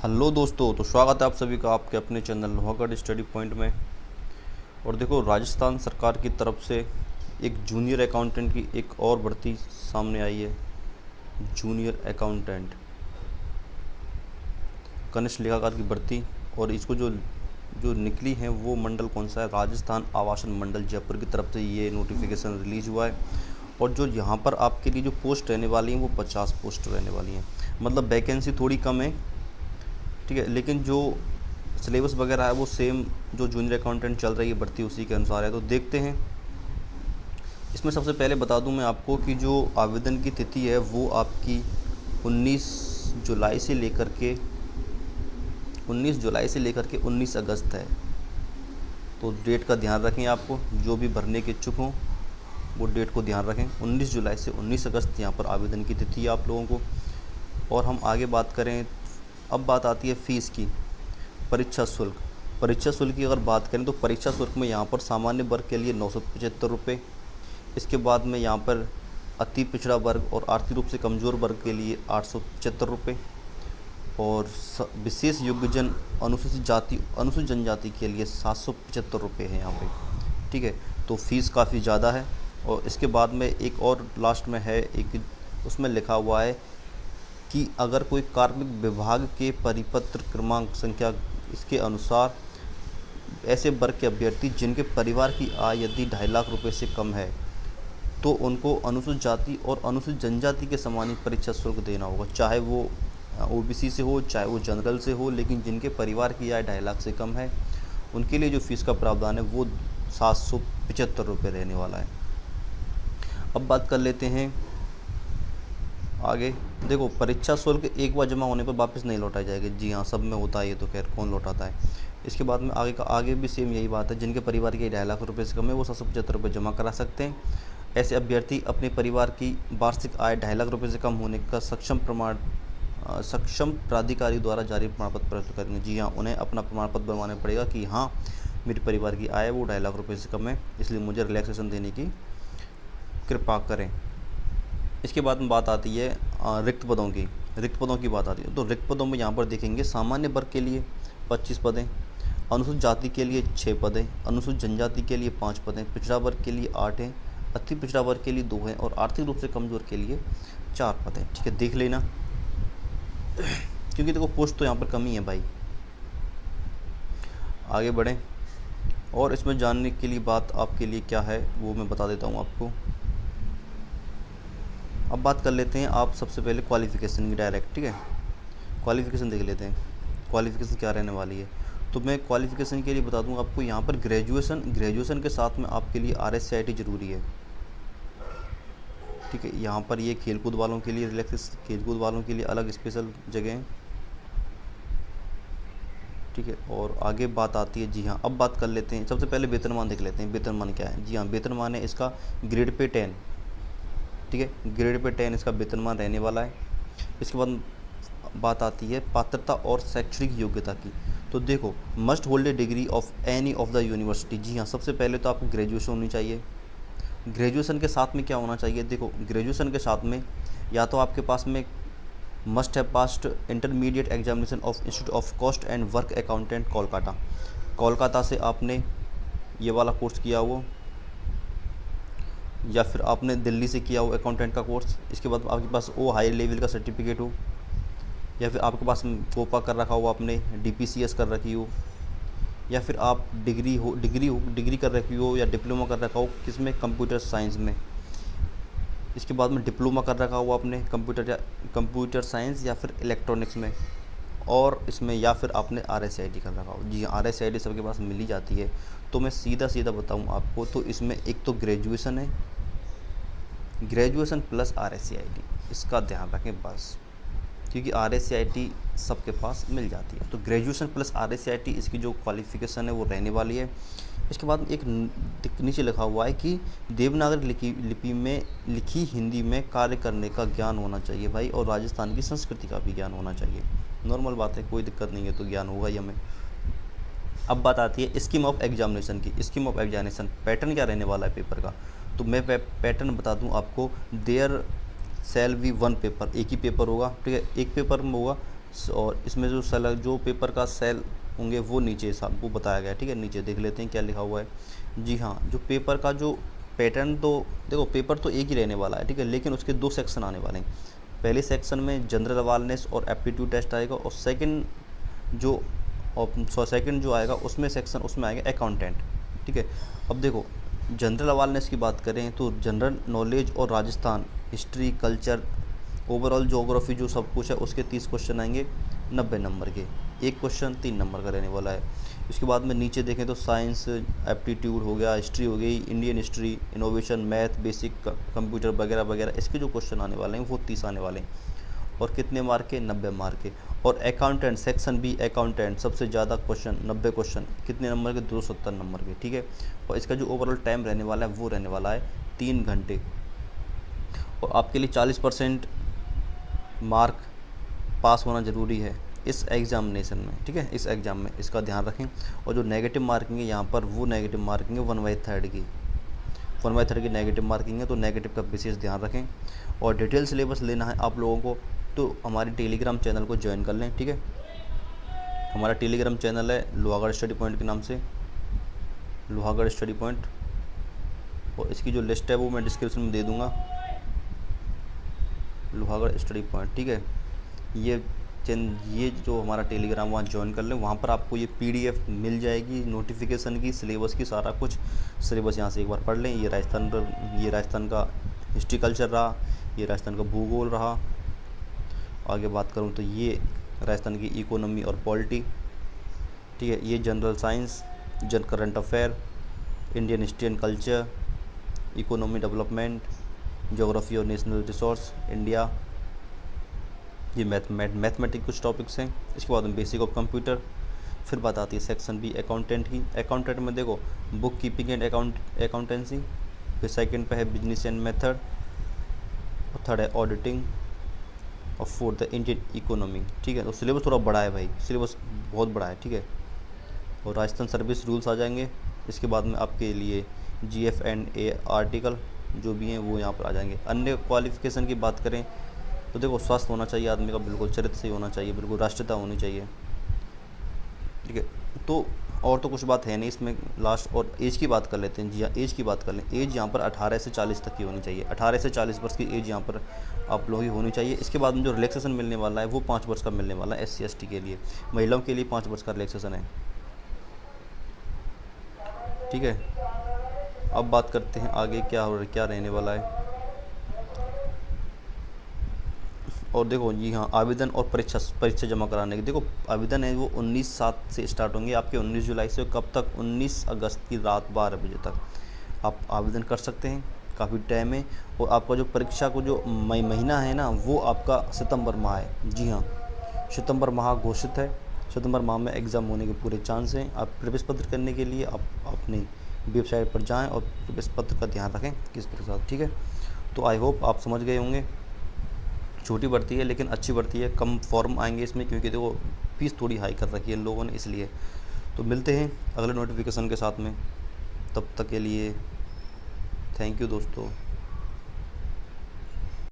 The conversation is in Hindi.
हेलो दोस्तों, तो स्वागत है आप सभी का आपके अपने चैनल लोहागढ़ स्टडी पॉइंट में। और देखो, राजस्थान सरकार की तरफ से एक जूनियर अकाउंटेंट की एक और भर्ती सामने आई है। जूनियर अकाउंटेंट कनिष्ठ लेखाकार की भर्ती। और इसको जो जो निकली है वो मंडल कौन सा है? राजस्थान आवासन मंडल जयपुर की तरफ से ये नोटिफिकेशन रिलीज हुआ है। और जो यहाँ पर आपके लिए जो पोस्ट रहने वाली हैं वो 50 पोस्ट रहने वाली हैं। मतलब वैकेंसी थोड़ी कम है, ठीक है, लेकिन जो सिलेबस वगैरह है वो सेम जो जूनियर अकाउंटेंट चल रही है भर्ती उसी के अनुसार है। तो देखते हैं। इसमें सबसे पहले बता दूं मैं आपको कि जो आवेदन की तिथि है वो आपकी 19 जुलाई से लेकर के 19 अगस्त है। तो डेट का ध्यान रखें, आपको जो भी भरने के इच्छुक हों वो डेट को ध्यान रखें। 19 जुलाई से 19 अगस्त यहाँ पर आवेदन की तिथि है आप लोगों को। और हम आगे बात करें, अब बात आती है फ़ीस की। परीक्षा शुल्क की अगर बात करें तो परीक्षा शुल्क में यहाँ पर सामान्य वर्ग के लिए 975 रुपये। इसके बाद में यहाँ पर अति पिछड़ा वर्ग और आर्थिक रूप से कमज़ोर वर्ग के लिए 875 रुपये। और विशेष योग्यजन अनुसूचित जनजाति के लिए 775 रुपये है यहाँ पे, ठीक है। तो फीस काफ़ी ज़्यादा है। और इसके बाद में एक और लास्ट में है, एक उसमें लिखा हुआ है कि अगर कोई कार्मिक विभाग के परिपत्र क्रमांक संख्या इसके अनुसार ऐसे वर्ग के अभ्यर्थी जिनके परिवार की आय यदि 2.5 लाख रुपए से कम है तो उनको अनुसूचित जाति और अनुसूचित जनजाति के समान ही परीक्षा शुल्क देना होगा, चाहे वो ओबीसी से हो चाहे वो जनरल से हो। लेकिन जिनके परिवार की आय 2.5 लाख से कम है उनके लिए जो फीस का प्रावधान है वो 775 रुपये रहने वाला है। अब बात कर लेते हैं आगे। देखो, परीक्षा शुल्क एक बार जमा होने पर वापस नहीं लौटाई जाएगी। जी हाँ, सब में होता है ये, तो खैर कौन लौटाता है। इसके बाद में आगे भी सेम यही बात है। जिनके परिवार की 2.5 लाख रुपये से कम है वो 775 रुपये जमा करा सकते हैं। ऐसे अभ्यर्थी अपने परिवार की वार्षिक आय 2.5 लाख रुपये से कम होने का सक्षम प्राधिकारी द्वारा जारी प्रमाण पत्र प्रस्तुत करेंगे। जी हाँ, उन्हें अपना प्रमाण पत्र बनवाना पड़ेगा कि हाँ, मेरे परिवार की आय वो 2.5 लाख रुपये से कम है, इसलिए मुझे रिलैक्सेशन देने की कृपा करें। इसके बाद में बात आती है रिक्त पदों की बात आती है। तो रिक्त पदों में यहाँ पर देखेंगे सामान्य वर्ग के लिए 25 पदें, अनुसूचित जाति के लिए 6 पदें, अनुसूचित जनजाति के लिए 5 पदें, पिछड़ा वर्ग के लिए 8 हैं, अति पिछड़ा वर्ग के लिए 2 हैं और आर्थिक रूप से कमज़ोर के लिए 4 पदें, ठीक है। देख लेना, क्योंकि देखो पोस्ट तो यहाँ पर कम ही है भाई। आगे बढ़ें और इसमें जानने के लिए बात आपके लिए क्या है वो मैं बता देता हूँ आपको। अब बात कर लेते हैं आप सबसे पहले क्वालिफ़िकेशन की डायरेक्ट, ठीक है। क्वालिफ़िकेशन देख लेते हैं, क्वालिफ़िकेशन क्या रहने वाली है। तो मैं क्वालिफ़िकेशन के लिए बता दूं आपको, यहाँ पर ग्रेजुएशन के साथ में आपके लिए RSCIT ज़रूरी है, ठीक है। यहाँ पर ये खेलकूद वालों के लिए खेलकूद वालों के लिए अलग स्पेशल जगह है, ठीक है। और आगे बात आती है, जी हाँ, अब बात कर लेते हैं सबसे पहले वेतनमान देख लेते हैं। वेतनमान क्या है? जी हाँ, वेतनमान है इसका ग्रेड पे 10, ठीक है। ग्रेड पे 10 इसका वेतनमान रहने वाला है। इसके बाद बात आती है पात्रता और शैक्षणिक योग्यता की। तो देखो, must hold a degree of any of the university. जी हाँ, सबसे पहले तो आपको ग्रेजुएशन होनी चाहिए। ग्रेजुएशन के साथ में क्या होना चाहिए? देखो, ग्रेजुएशन के साथ में या तो आपके पास में must have passed intermediate examination of institute of cost and work accountant Kolkata से आपने ये वाला कोर्स किया हो, या फिर आपने दिल्ली से किया हो अकाउंटेंट का कोर्स। इसके बाद आपके पास वो हाई लेवल का सर्टिफिकेट हो, या फिर आपके पास कोपा कर रखा हो, आपने DPCS कर रखी हो, या फिर आप डिग्री कर रखी हो या डिप्लोमा कर रखा हो किसमें? कंप्यूटर साइंस में। इसके बाद में डिप्लोमा कर रखा हो आपने कंप्यूटर साइंस या फिर इलेक्ट्रॉनिक्स में। और इसमें या फिर आपने RSCIT कर रखा हो। जी हाँ, RSCIT सबके पास मिल ही जाती है। तो मैं सीधा बताऊँ आपको, तो इसमें एक तो ग्रेजुएशन है, ग्रेजुएशन प्लस RSCIT, इसका ध्यान रखें बस, क्योंकि RSCIT सबके पास मिल जाती है। तो ग्रेजुएशन प्लस RSCIT इसकी जो क्वालिफ़िकेशन है वो रहने वाली है। इसके बाद एक नीचे लिखा हुआ है कि देवनागरी लिपि में लिखी हिंदी में कार्य करने का ज्ञान होना चाहिए भाई, और राजस्थान की संस्कृति का भी ज्ञान होना चाहिए। नॉर्मल बात है, कोई दिक्कत नहीं है, तो ज्ञान होगा ही हमें। अब बात आती है स्कीम ऑफ एग्जामिनेशन की। स्कीम ऑफ एग्जामिनेशन पैटर्न क्या रहने वाला है पेपर का? तो मैं पैटर्न बता दूं आपको। There shall be one paper, एक ही पेपर होगा, ठीक है। एक पेपर में होगा और इसमें जो सेल जो पेपर का सेल होंगे वो नीचे आपको बताया गया है, ठीक है। नीचे देख लेते हैं क्या लिखा हुआ है। जी हाँ, जो पेपर का जो पैटर्न, तो देखो पेपर तो एक ही रहने वाला है, ठीक है, लेकिन उसके 2 सेक्शन आने वाले हैं। पहले सेक्शन में जनरल अवेयरनेस और एप्टीट्यूड टेस्ट आएगा, और सेकंड जो सेकंड जो आएगा उसमें सेक्शन उसमें आएगा अकाउंटेंट, ठीक है। अब देखो जनरल अवेयरनेस की बात करें तो जनरल नॉलेज और Rajasthan, history, culture, overall geography जो सब कुछ है उसके 30 क्वेश्चन आएंगे 90 नंबर के। एक क्वेश्चन 3 नंबर का रहने वाला है। इसके बाद में नीचे देखें तो साइंस, एप्टीट्यूड हो गया, हिस्ट्री हो गई, Indian history, innovation, math, basic computer वगैरह वगैरह, इसके जो क्वेश्चन आने वाले हैं वो 30 आने वाले हैं। और कितने मार्क के? 90 मार्क के। और अकाउंटेंट सेक्शन बी, अकाउंटेंट सबसे ज़्यादा क्वेश्चन 90 क्वेश्चन, कितने नंबर के? 270 नंबर के, ठीक है। और इसका जो ओवरऑल टाइम रहने वाला है वो रहने वाला है 3 घंटे। और आपके लिए 40% मार्क पास होना ज़रूरी है इस एग्ज़ामिनेशन में, ठीक है, इस एग्ज़ाम में, इसका ध्यान रखें। और जो नेगेटिव मार्किंग है यहाँ पर, वो नेगेटिव मार्किंग है 1/3 की, 1/3 की नेगेटिव मार्किंग है, तो नेगेटिव का विशेष ध्यान रखें। और डिटेल सिलेबस लेना है आप लोगों को तो हमारे टेलीग्राम चैनल को ज्वाइन कर लें, ठीक है। हमारा टेलीग्राम चैनल है लोहागढ़ स्टडी पॉइंट के नाम से, लोहागढ़ स्टडी पॉइंट, और इसकी जो लिस्ट है वो मैं डिस्क्रिप्शन में दे दूँगा, लोहागढ़ स्टडी पॉइंट, ठीक है। ये जो हमारा टेलीग्राम, वहाँ ज्वाइन कर लें। वहाँ पर आपको ये PDF मिल जाएगी नोटिफिकेशन की, सिलेबस की, सारा कुछ सिलेबस यहाँ से एक बार पढ़ लें। ये राजस्थान का हिस्ट्री कल्चर रहा, ये राजस्थान का भूगोल रहा। आगे बात करूँ तो ये राजस्थान की इकोनॉमी और पॉलिटी, ठीक है। ये general science, current affair, Indian history and culture, economy development, geography और नेशनल रिसोर्स इंडिया, ये मैथमेटिक कुछ टॉपिक्स हैं। इसके बाद में बेसिक ऑफ कंप्यूटर। फिर बात आती है सेक्शन बी अकाउंटेंट की। अकाउंटेंट में देखो बुक कीपिंग एंड अकाउंटेंसी, फिर सेकंड पे है बिजनेस एंड मेथड, और थर्ड है ऑडिटिंग, और फोर्थ है इंडियन इकोनॉमी, ठीक है। तो सिलेबस थोड़ा बड़ा है भाई, सिलेबस बहुत बड़ा है, ठीक है। और राजस्थान सर्विस रूल्स आ जाएंगे। इसके बाद में आपके लिए GF&A आर्टिकल जो भी हैं वो यहाँ पर आ जाएंगे। अन्य क्वालिफिकेशन की बात करें तो देखो स्वास्थ्य होना चाहिए आदमी का, बिल्कुल चरित्र सही होना चाहिए, बिल्कुल राष्ट्रीयता होनी चाहिए, ठीक है। तो और तो कुछ बात है नहीं इसमें। लास्ट और एज की बात कर लेते हैं। जी हाँ, एज की बात कर लें। एज यहाँ पर 18 से 40 तक की होनी चाहिए, 18 से 40 वर्ष की एज यहाँ पर आप लोगों की होनी चाहिए। इसके बाद में जो रिलैक्सेशन मिलने वाला है वो 5 वर्ष का मिलने वाला है SC/ST के लिए। महिलाओं के लिए 5 वर्ष का रिलैक्सेशन है, ठीक है। अब बात करते हैं आगे क्या रहने वाला है। और देखो जी हाँ, आवेदन और परीक्षा जमा कराने की, देखो आवेदन है वो 19/7 से स्टार्ट होंगे आपके, 19 जुलाई से कब तक? 19 अगस्त की रात 12 बजे तक आप आवेदन कर सकते हैं, काफ़ी टाइम है। और आपका जो परीक्षा को जो महीना है ना, वो आपका सितंबर माह है। जी हाँ, सितंबर माह घोषित है। सितंबर माह में एग्ज़ाम होने के पूरे चांस हैं। आप प्रवेश पत्र करने के लिए आप अपनी वेबसाइट पर जाएँ और प्रवेश पत्र का ध्यान रखें किस प्रकार, ठीक है। तो आई होप आप समझ गए होंगे। छोटी भर्ती है लेकिन अच्छी भर्ती है, कम फॉर्म आएंगे इसमें क्योंकि देखो फीस थोड़ी हाई कर रखी है इन लोगों ने, इसलिए। तो मिलते हैं अगले नोटिफिकेशन के साथ में, तब तक के लिए थैंक यू दोस्तों।